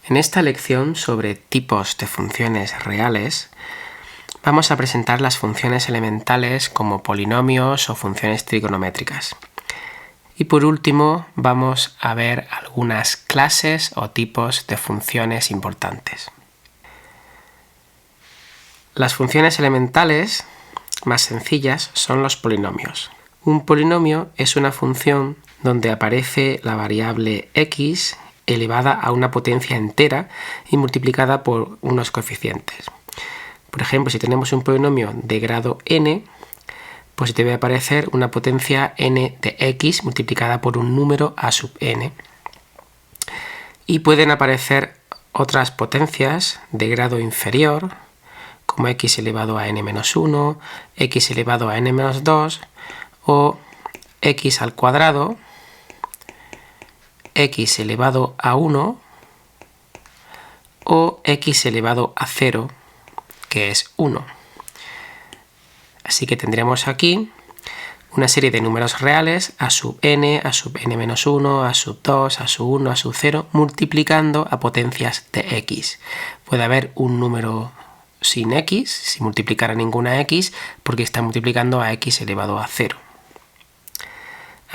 En esta lección sobre tipos de funciones reales vamos a presentar las funciones elementales como polinomios o funciones trigonométricas. Y por último vamos a ver algunas clases o tipos de funciones importantes. Las funciones elementales más sencillas son los polinomios. Un polinomio es una función donde aparece la variable x elevada a una potencia entera y multiplicada por unos coeficientes. Por ejemplo, si tenemos un polinomio de grado n, pues debe aparecer una potencia n de x multiplicada por un número a sub n. Y pueden aparecer otras potencias de grado inferior, como x elevado a n-1, x elevado a n-2, o x al cuadrado, x elevado a 1 o x elevado a 0, que es 1. Así que tendremos aquí una serie de números reales a sub n, a sub n-1, a sub 2, a sub 1, a sub 0, multiplicando a potencias de x. Puede haber un número sin x, sin multiplicar a ninguna x, porque está multiplicando a x elevado a 0.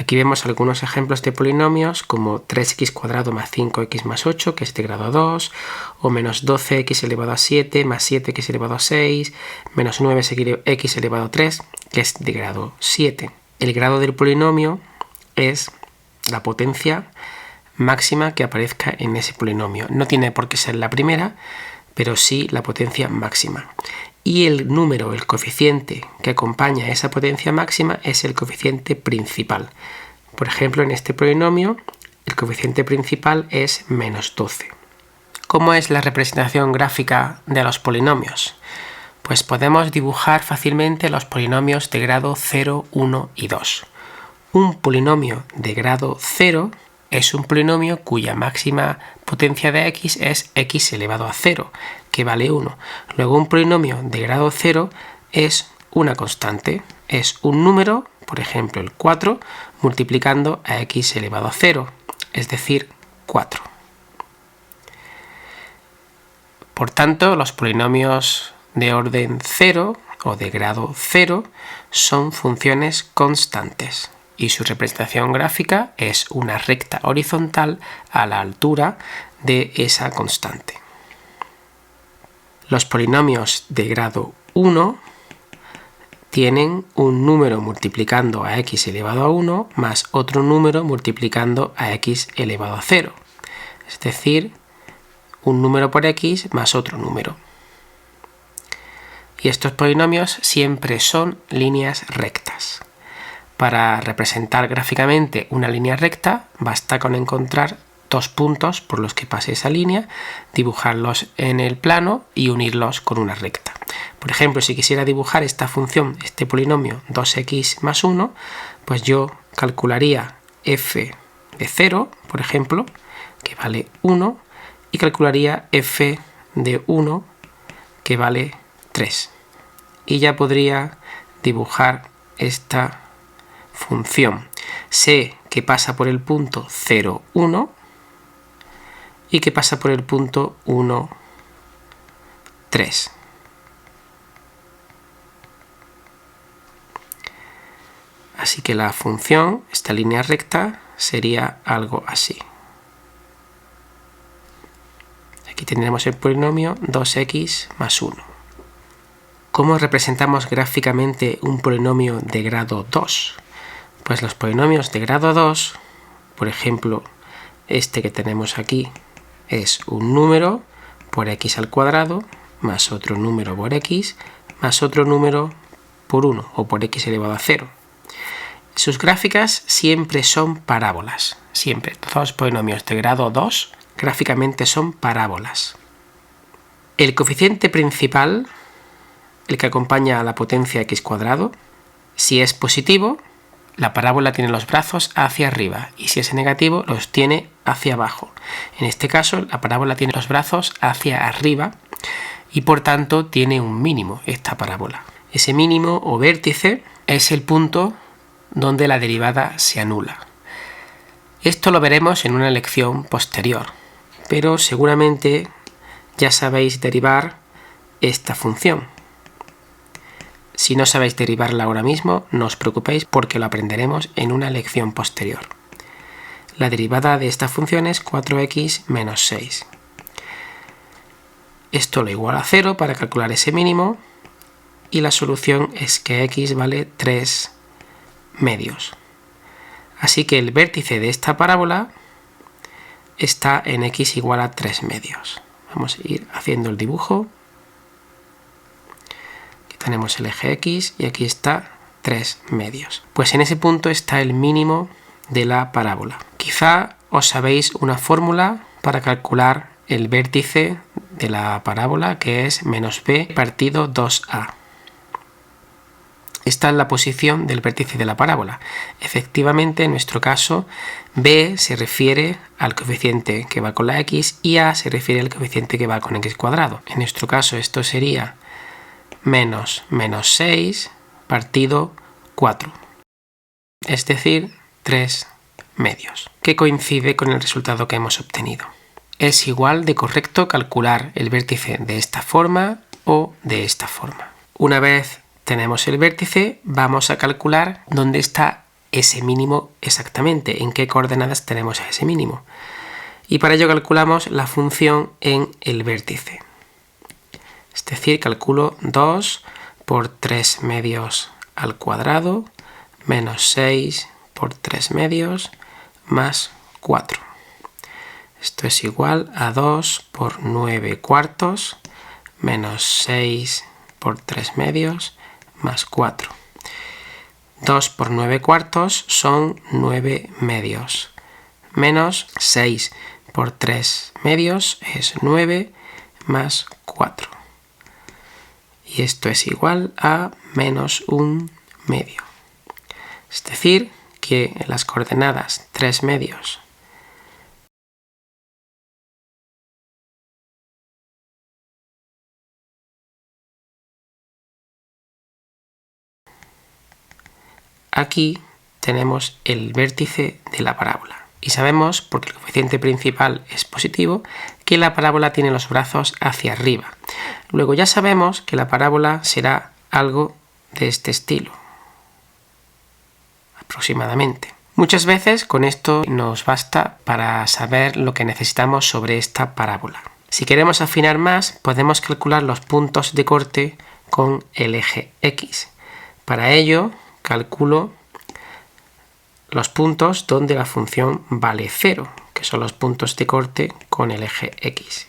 Aquí vemos algunos ejemplos de polinomios como 3x² más 5x más 8, que es de grado 2, o menos 12x elevado a 7 más 7x elevado a 6, menos 9x elevado a 3, que es de grado 7. El grado del polinomio es la potencia máxima que aparezca en ese polinomio. No tiene por qué ser la primera, pero sí la potencia máxima. Y el número, el coeficiente que acompaña a esa potencia máxima es el coeficiente principal. Por ejemplo, en este polinomio, el coeficiente principal es menos 12. ¿Cómo es la representación gráfica de los polinomios? Pues podemos dibujar fácilmente los polinomios de grado 0, 1 y 2. Un polinomio de grado 0 es un polinomio cuya máxima potencia de x es x elevado a 0, que vale 1. Luego un polinomio de grado 0 es una constante, es un número, por ejemplo el 4, multiplicando a x elevado a 0, es decir, 4. Por tanto, los polinomios de orden 0 o de grado 0 son funciones constantes y su representación gráfica es una recta horizontal a la altura de esa constante. Los polinomios de grado 1 tienen un número multiplicando a x elevado a 1 más otro número multiplicando a x elevado a 0. Es decir, un número por x más otro número. Y estos polinomios siempre son líneas rectas. Para representar gráficamente una línea recta, basta con encontrar dos puntos por los que pase esa línea, dibujarlos en el plano y unirlos con una recta. Por ejemplo, si quisiera dibujar esta función, este polinomio 2x más 1, pues yo calcularía f de 0, por ejemplo, que vale 1, y calcularía f de 1, que vale 3. Y ya podría dibujar esta función. Sé que pasa por el punto 0, 1 y que pasa por el punto 1, 3. Así que la función, esta línea recta, sería algo así. Aquí tendremos el polinomio 2x más 1. ¿Cómo representamos gráficamente un polinomio de grado 2? Pues los polinomios de grado 2, por ejemplo, este que tenemos aquí, es un número por x al cuadrado más otro número por x más otro número por 1 o por x elevado a 0. Sus gráficas siempre son parábolas. Siempre. Todos los polinomios de grado 2 gráficamente son parábolas. El coeficiente principal, el que acompaña a la potencia x², si es positivo, la parábola tiene los brazos hacia arriba y si es negativo los tiene hacia abajo. En este caso la parábola tiene los brazos hacia arriba y por tanto tiene un mínimo esta parábola. Ese mínimo o vértice es el punto donde la derivada se anula. Esto lo veremos en una lección posterior, pero seguramente ya sabéis derivar esta función. Si no sabéis derivarla ahora mismo, no os preocupéis porque lo aprenderemos en una lección posterior. La derivada de esta función es 4x menos 6. Esto lo iguala a 0 para calcular ese mínimo y la solución es que x vale 3 medios. Así que el vértice de esta parábola está en x igual a 3 medios. Vamos a ir haciendo el dibujo. Aquí tenemos el eje x y aquí está 3 medios. Pues en ese punto está el mínimo de la parábola. Quizá os sabéis una fórmula para calcular el vértice de la parábola, que es menos b partido 2a. Esta es la posición del vértice de la parábola. Efectivamente, en nuestro caso, b se refiere al coeficiente que va con la x y a se refiere al coeficiente que va con x cuadrado. En nuestro caso esto sería menos 6 partido 4, es decir, 3 medios, que coincide con el resultado que hemos obtenido. Es igual de correcto calcular el vértice de esta forma o de esta forma. Una vez tenemos el vértice, vamos a calcular dónde está ese mínimo exactamente, en qué coordenadas tenemos ese mínimo. Y para ello calculamos la función en el vértice. Es decir, calculo 2 por 3 medios al cuadrado menos 6 por 3 medios más 4. Esto es igual a 2 por 9 cuartos menos 6 por 3 medios más 4. 2 por 9 cuartos son 9 medios. Menos 6 por 3 medios es 9 más 4. Y esto es igual a menos 1 medio. Es decir, que en las coordenadas 3 medios aquí tenemos el vértice de la parábola. Y sabemos, porque el coeficiente principal es positivo, que la parábola tiene los brazos hacia arriba. Luego ya sabemos que la parábola será algo de este estilo, aproximadamente. Muchas veces con esto nos basta para saber lo que necesitamos sobre esta parábola. Si queremos afinar más, podemos calcular los puntos de corte con el eje X. Para ello, calculo los puntos donde la función vale 0, que son los puntos de corte con el eje X.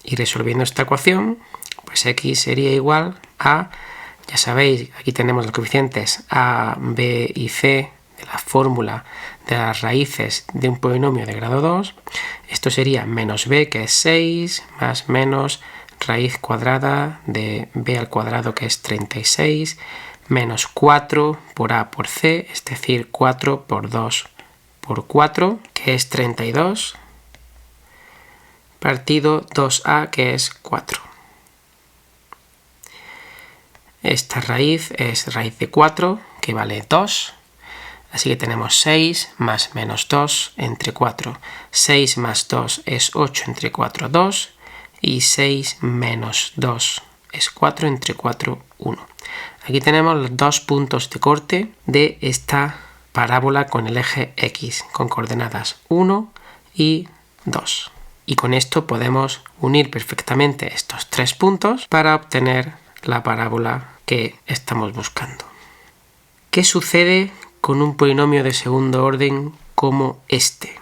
Y resolviendo esta ecuación, pues x sería igual a, ya sabéis, aquí tenemos los coeficientes a, b y c de la fórmula de las raíces de un polinomio de grado 2. Esto sería menos b, que es 6, más menos raíz cuadrada de b al cuadrado, que es 36, menos 4 por a por c, es decir, 4 por 2 por 4, que es 32, partido 2a, que es 4. Esta raíz es raíz de 4, que vale 2. Así que tenemos 6 más menos 2 entre 4. 6 más 2 es 8 entre 4, 2. Y 6 menos 2 es 4 entre 4, 1. Aquí tenemos los dos puntos de corte de esta parábola con el eje X, con coordenadas 1 y 2. Y con esto podemos unir perfectamente estos tres puntos para obtener la parábola que estamos buscando. ¿Qué sucede con un polinomio de segundo orden como este?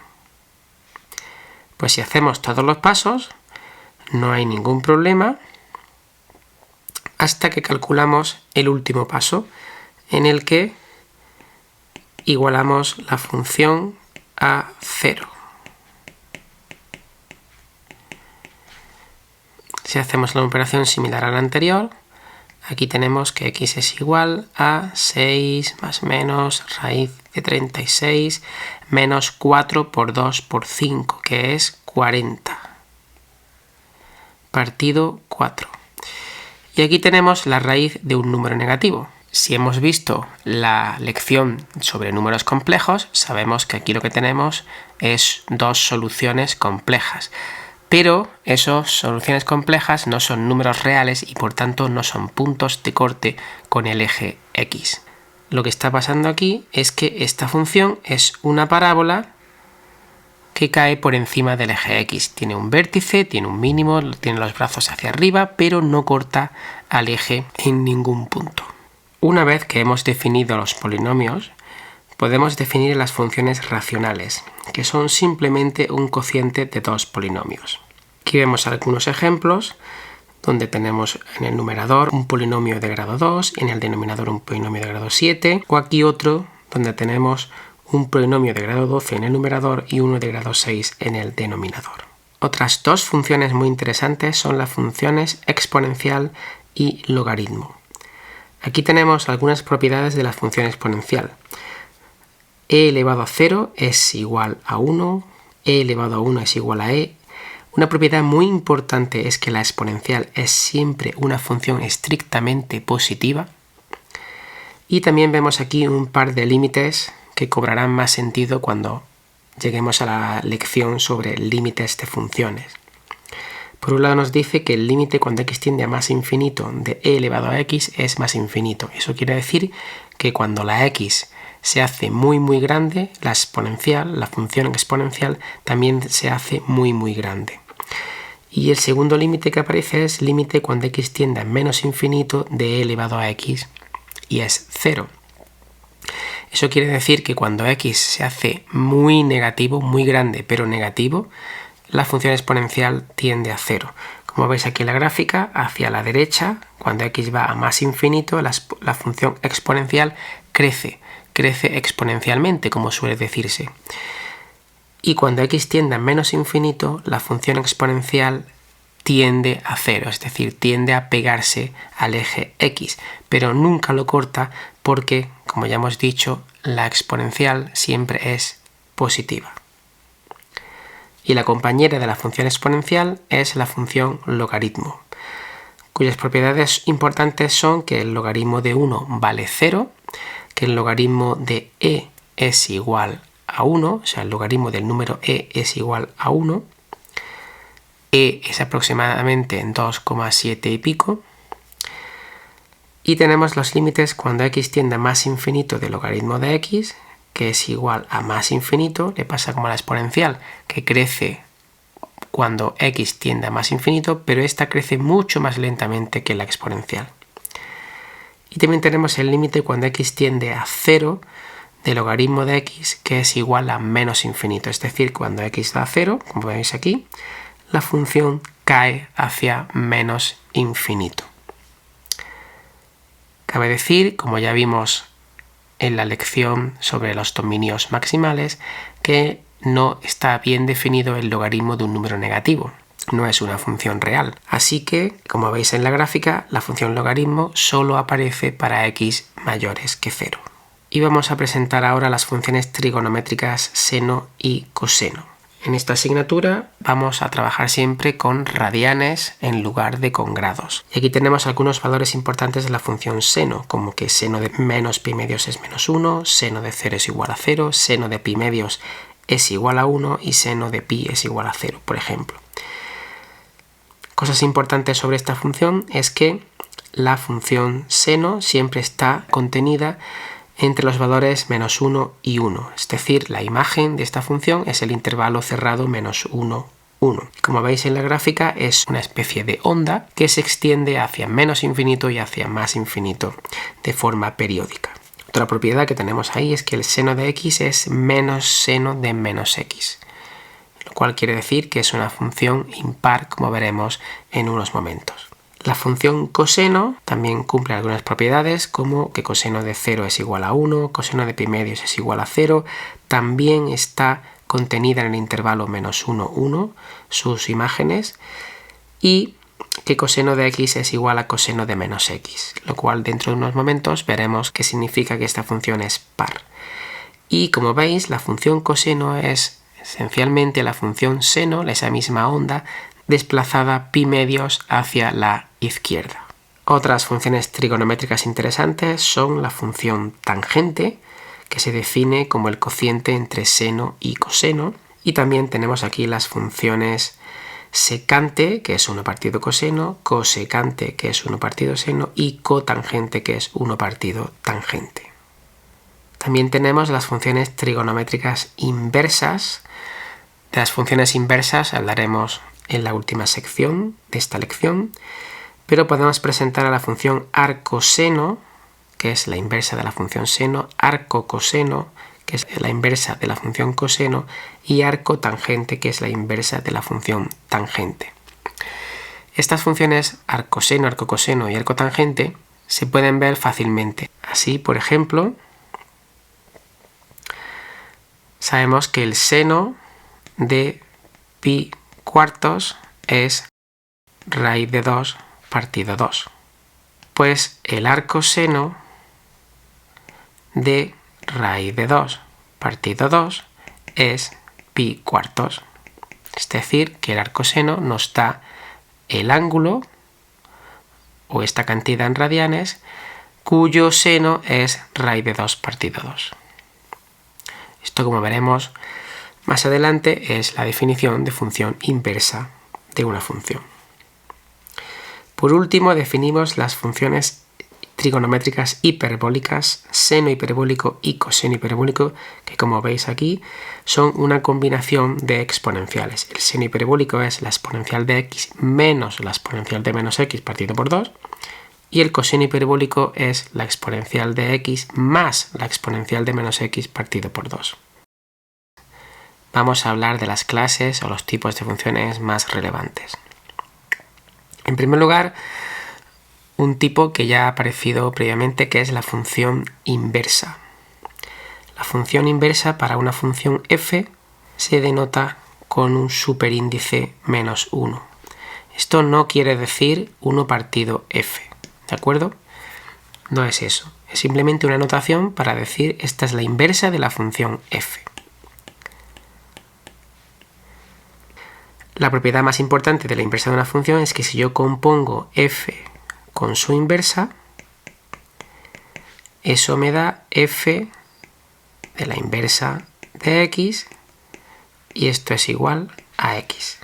Pues si hacemos todos los pasos, no hay ningún problema hasta que calculamos el último paso, en el que igualamos la función a 0. Si hacemos una operación similar a la anterior, aquí tenemos que x es igual a 6 más menos raíz de 36 menos 4 por 2 por 5, que es 40, partido 4. Y aquí tenemos la raíz de un número negativo. Si hemos visto la lección sobre números complejos, sabemos que aquí lo que tenemos es dos soluciones complejas. Pero esas soluciones complejas no son números reales y por tanto no son puntos de corte con el eje X. Lo que está pasando aquí es que esta función es una parábola que cae por encima del eje X. Tiene un vértice, tiene un mínimo, tiene los brazos hacia arriba, pero no corta al eje en ningún punto. Una vez que hemos definido los polinomios, podemos definir las funciones racionales, que son simplemente un cociente de dos polinomios. Aquí vemos algunos ejemplos donde tenemos en el numerador un polinomio de grado 2, en el denominador un polinomio de grado 7, o aquí otro donde tenemos un polinomio de grado 12 en el numerador y uno de grado 6 en el denominador. Otras dos funciones muy interesantes son las funciones exponencial y logaritmo. Aquí tenemos algunas propiedades de la función exponencial. E elevado a 0 es igual a 1, e elevado a 1 es igual a e. Una propiedad muy importante es que la exponencial es siempre una función estrictamente positiva. Y también vemos aquí un par de límites que cobrarán más sentido cuando lleguemos a la lección sobre límites de funciones. Por un lado nos dice que el límite cuando x tiende a más infinito de e elevado a x es más infinito. Eso quiere decir que cuando la x se hace muy grande, la exponencial, la función exponencial, también se hace muy grande. Y el segundo límite que aparece es límite cuando x tiende a menos infinito de e elevado a x y es 0. Eso quiere decir que cuando x se hace muy negativo, muy grande pero negativo, la función exponencial tiende a 0. Como veis aquí en la gráfica, hacia la derecha, cuando x va a más infinito, la función exponencial crece exponencialmente, como suele decirse. Y cuando x tiende a menos infinito, la función exponencial tiende a 0, es decir, tiende a pegarse al eje x, pero nunca lo corta porque, como ya hemos dicho, la exponencial siempre es positiva. Y la compañera de la función exponencial es la función logaritmo, cuyas propiedades importantes son que el logaritmo de 1 vale 0, que el logaritmo de e es igual a 1, o sea, el logaritmo del número e es igual a 1, e es aproximadamente 2,7 y pico, y tenemos los límites cuando x tiende a más infinito del logaritmo de x, que es igual a más infinito, le pasa como a la exponencial, que crece cuando x tiende a más infinito, pero esta crece mucho más lentamente que la exponencial. Y también tenemos el límite cuando x tiende a 0 del logaritmo de x, que es igual a menos infinito, es decir, cuando x da a 0, como veis aquí, la función cae hacia menos infinito. Cabe decir, como ya vimos en la lección sobre los dominios maximales, que no está bien definido el logaritmo de un número negativo. No es una función real. Así que, como veis en la gráfica, la función logaritmo solo aparece para x mayores que 0. Y vamos a presentar ahora las funciones trigonométricas seno y coseno. En esta asignatura vamos a trabajar siempre con radianes en lugar de con grados. Y aquí tenemos algunos valores importantes de la función seno, como que seno de menos pi medios es menos 1, seno de 0 es igual a 0, seno de pi medios es igual a 1 y seno de pi es igual a 0, por ejemplo. Cosas importantes sobre esta función es que la función seno siempre está contenida entre los valores menos 1 y 1, es decir, la imagen de esta función es el intervalo cerrado menos 1, 1. Como veis en la gráfica es una especie de onda que se extiende hacia menos infinito y hacia más infinito de forma periódica. Otra propiedad que tenemos ahí es que el seno de x es menos seno de menos x, lo cual quiere decir que es una función impar, como veremos en unos momentos. La función coseno también cumple algunas propiedades, como que coseno de 0 es igual a 1, coseno de pi medios es igual a 0, también está contenida en el intervalo menos 1, 1, sus imágenes, y que coseno de x es igual a coseno de menos x, lo cual dentro de unos momentos veremos qué significa que esta función es par. Y como veis, la función coseno es esencialmente la función seno, esa misma onda, desplazada pi medios hacia la izquierda. Otras funciones trigonométricas interesantes son la función tangente, que se define como el cociente entre seno y coseno, y también tenemos aquí las funciones secante, que es 1 partido coseno, cosecante, que es 1 partido seno, y cotangente, que es 1 partido tangente. También tenemos las funciones trigonométricas inversas. De las funciones inversas hablaremos en la última sección de esta lección, pero podemos presentar a la función arcoseno, que es la inversa de la función seno, arcocoseno, que es la inversa de la función coseno, y arcotangente, que es la inversa de la función tangente. Estas funciones arcoseno, arcocoseno y arcotangente se pueden ver fácilmente. Así, por ejemplo, sabemos que el seno de pi cuartos es raíz de 2 partido 2. Pues el arcoseno de raíz de 2 partido 2 es pi cuartos. Es decir, que el arcoseno nos da el ángulo o esta cantidad en radianes cuyo seno es raíz de 2 partido 2. Esto, como veremos más adelante, es la definición de función inversa de una función. Por último, definimos las funciones trigonométricas hiperbólicas, seno hiperbólico y coseno hiperbólico, que como veis aquí son una combinación de exponenciales. El seno hiperbólico es la exponencial de x menos la exponencial de menos x partido por 2, y el coseno hiperbólico es la exponencial de x más la exponencial de menos x partido por 2. Vamos a hablar de las clases o los tipos de funciones más relevantes. En primer lugar, un tipo que ya ha aparecido previamente, que es la función inversa. La función inversa para una función f se denota con un superíndice menos 1. Esto no quiere decir 1 partido f, ¿de acuerdo? No es eso, es simplemente una notación para decir esta es la inversa de la función f. La propiedad más importante de la inversa de una función es que si yo compongo f con su inversa, eso me da f de la inversa de x, y esto es igual a x.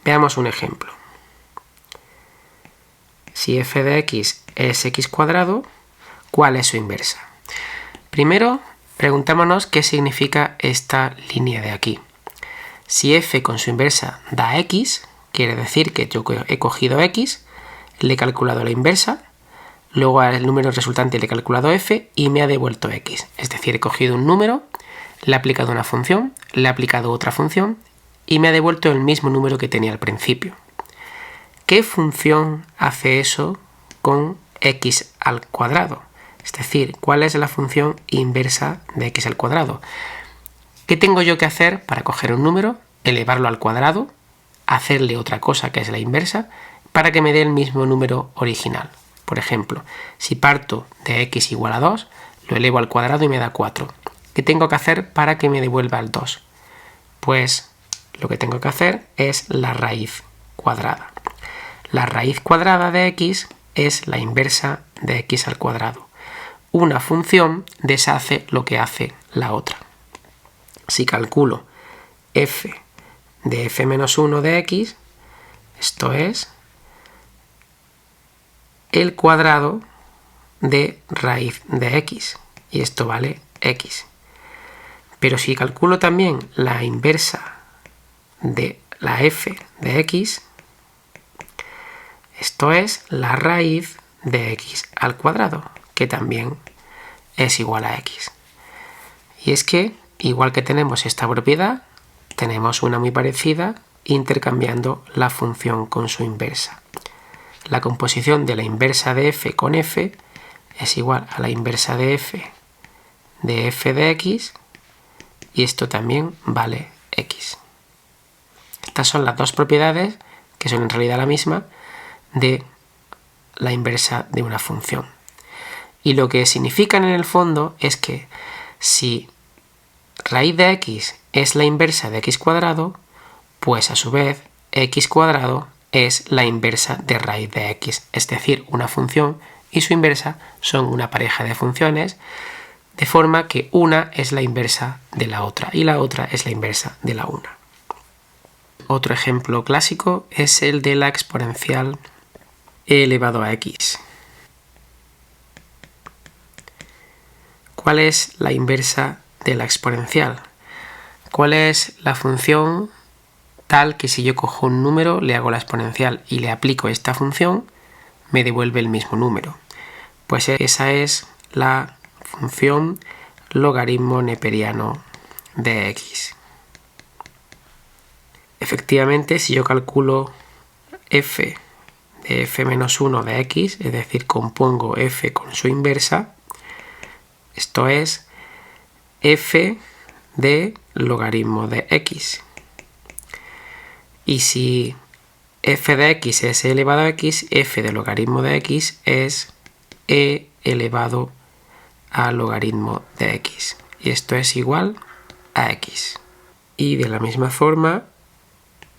Veamos un ejemplo. Si f de x es x cuadrado, ¿cuál es su inversa? Primero, preguntémonos qué significa esta línea de aquí. Si f con su inversa da x, quiere decir que yo he cogido x, le he calculado la inversa, luego al número resultante le he calculado f y me ha devuelto x. Es decir, he cogido un número, le he aplicado una función, le he aplicado otra función y me ha devuelto el mismo número que tenía al principio. ¿Qué función hace eso con x al cuadrado? Es decir, ¿cuál es la función inversa de x al cuadrado? ¿Qué tengo yo que hacer para coger un número, elevarlo al cuadrado, hacerle otra cosa que es la inversa, para que me dé el mismo número original? Por ejemplo, si parto de x igual a 2, lo elevo al cuadrado y me da 4. ¿Qué tengo que hacer para que me devuelva el 2? Pues lo que tengo que hacer es la raíz cuadrada. La raíz cuadrada de x es la inversa de x al cuadrado. Una función deshace lo que hace la otra. Si calculo f de f menos 1 de x, esto es el cuadrado de raíz de x, y esto vale x. Pero si calculo también la inversa de la f de x, esto es la raíz de x al cuadrado, que también es igual a x. Y es que, igual que tenemos esta propiedad, tenemos una muy parecida intercambiando la función con su inversa. La composición de la inversa de f con f es igual a la inversa de f de x, y esto también vale x. Estas son las dos propiedades, que son en realidad la misma, de la inversa de una función. Y lo que significan en el fondo es que si raíz de x es la inversa de x cuadrado, pues a su vez x cuadrado es la inversa de raíz de x, es decir, una función y su inversa son una pareja de funciones, de forma que una es la inversa de la otra y la otra es la inversa de la una. Otro ejemplo clásico es el de la exponencial e elevado a x. ¿Cuál es la inversa de la exponencial? ¿Cuál es la función tal que si yo cojo un número, le hago la exponencial y le aplico esta función, me devuelve el mismo número? Pues esa es la función logaritmo neperiano de x. Efectivamente, si yo calculo f de f-1 de x, es decir, compongo f con su inversa, esto es f de logaritmo de x. Y si f de x es e elevado a x, f de logaritmo de x es e elevado a logaritmo de x. Y esto es igual a x. Y de la misma forma,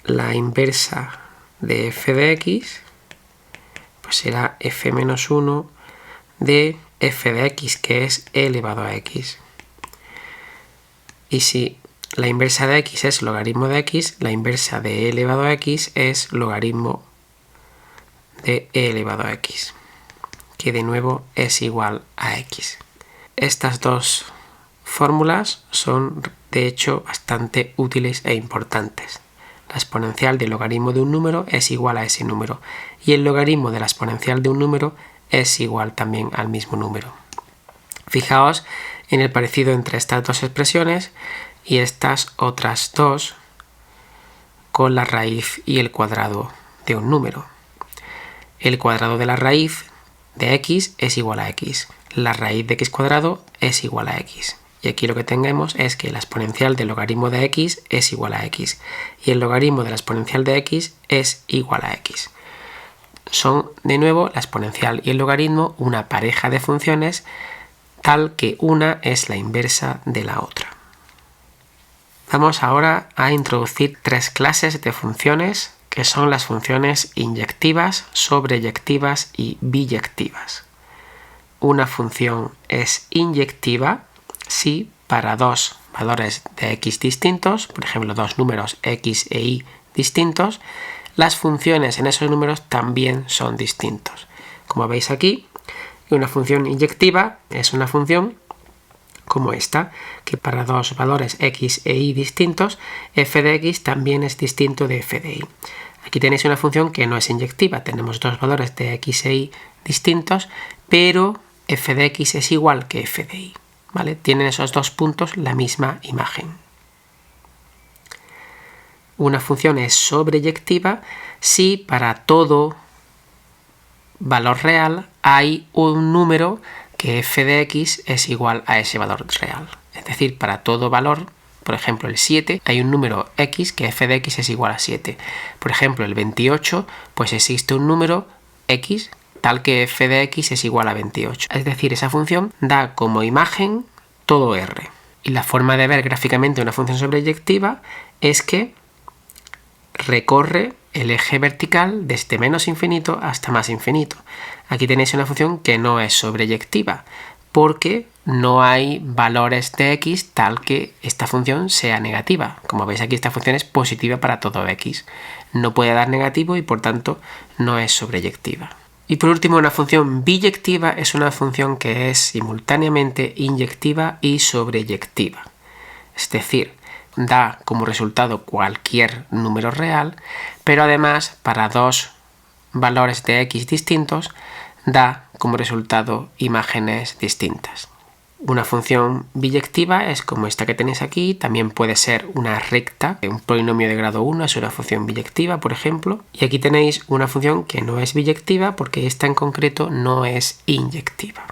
la inversa de f de x pues será f-1 de f de x, que es e elevado a x. Y si la inversa de x es logaritmo de x, la inversa de e elevado a x es logaritmo de e elevado a x, que de nuevo es igual a x. Estas dos fórmulas son de hecho bastante útiles e importantes. La exponencial del logaritmo de un número es igual a ese número y el logaritmo de la exponencial de un número es igual también al mismo número. Fijaos en el parecido entre estas dos expresiones y estas otras dos con la raíz y el cuadrado de un número. El cuadrado de la raíz de x es igual a x. La raíz de x cuadrado es igual a x. Y aquí lo que tenemos es que la exponencial del logaritmo de x es igual a x. Y el logaritmo de la exponencial de x es igual a x. Son, de nuevo, la exponencial y el logaritmo una pareja de funciones tal que una es la inversa de la otra. Vamos ahora a introducir tres clases de funciones que son las funciones inyectivas, sobreyectivas y biyectivas. Una función es inyectiva si para dos valores de x distintos, por ejemplo dos números x e y distintos, las funciones en esos números también son distintos. Como veis aquí, una función inyectiva es una función como esta, que para dos valores x e y distintos, f de x también es distinto de f de y. Aquí tenéis una función que no es inyectiva, tenemos dos valores de x e y distintos, pero f de x es igual que f de y, ¿vale? Tienen esos dos puntos la misma imagen. Una función es sobreyectiva si para todo valor real hay un número que f de x es igual a ese valor real. Es decir, para todo valor, por ejemplo el 7, hay un número x que f de x es igual a 7. Por ejemplo el 28, pues existe un número x tal que f de x es igual a 28. Es decir, esa función da como imagen todo R. Y la forma de ver gráficamente una función sobreyectiva es que recorre el eje vertical desde menos infinito hasta más infinito. Aquí tenéis una función que no es sobreyectiva porque no hay valores de x tal que esta función sea negativa. Como veis aquí esta función es positiva para todo x. No puede dar negativo y por tanto no es sobreyectiva. Y por último, una función biyectiva es una función que es simultáneamente inyectiva y sobreyectiva. Es decir, da como resultado cualquier número real, pero además para dos valores de x distintos da como resultado imágenes distintas. Una función biyectiva es como esta que tenéis aquí, también puede ser una recta, un polinomio de grado 1 es una función biyectiva, por ejemplo, y aquí tenéis una función que no es biyectiva porque esta en concreto no es inyectiva.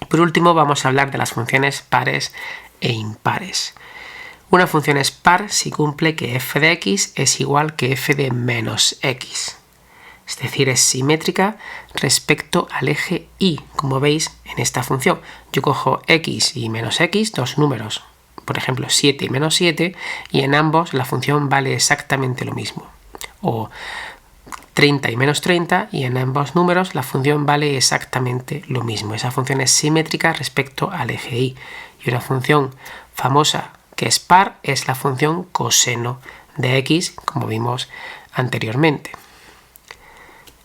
Por último, vamos a hablar de las funciones pares e impares. Una función es par si cumple que f de x es igual que f de menos x. Es decir, es simétrica respecto al eje y, como veis en esta función. Yo cojo x y menos x, dos números, por ejemplo 7 y menos 7, y en ambos la función vale exactamente lo mismo. o 30 y menos 30, y en ambos números la función vale exactamente lo mismo. Esa función es simétrica respecto al eje y. Y una función famosa que es par es la función coseno de x, como vimos anteriormente.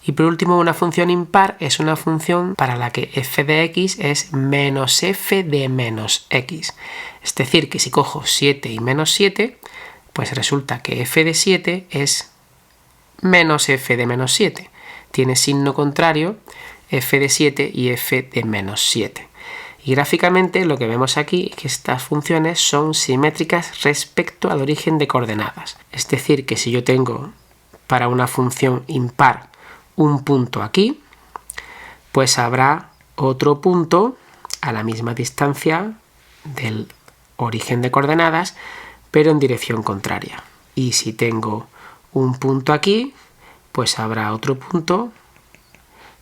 Y por último, una función impar es una función para la que f de x es menos f de menos x. Es decir, que si cojo 7 y menos 7, pues resulta que f de 7 es menos f de menos 7. Tiene signo contrario f de 7 y f de menos 7. Y gráficamente lo que vemos aquí es que estas funciones son simétricas respecto al origen de coordenadas. Es decir, que si yo tengo para una función impar un punto aquí, pues habrá otro punto a la misma distancia del origen de coordenadas, pero en dirección contraria. Y si tengo un punto aquí, pues habrá otro punto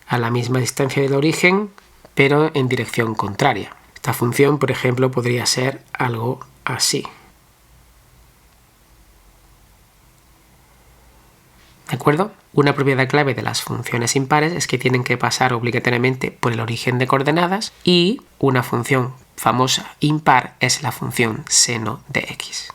a la misma distancia del origen, pero en dirección contraria. Esta función, por ejemplo, podría ser algo así. ¿De acuerdo? Una propiedad clave de las funciones impares es que tienen que pasar obligatoriamente por el origen de coordenadas, y una función famosa impar es la función seno de x.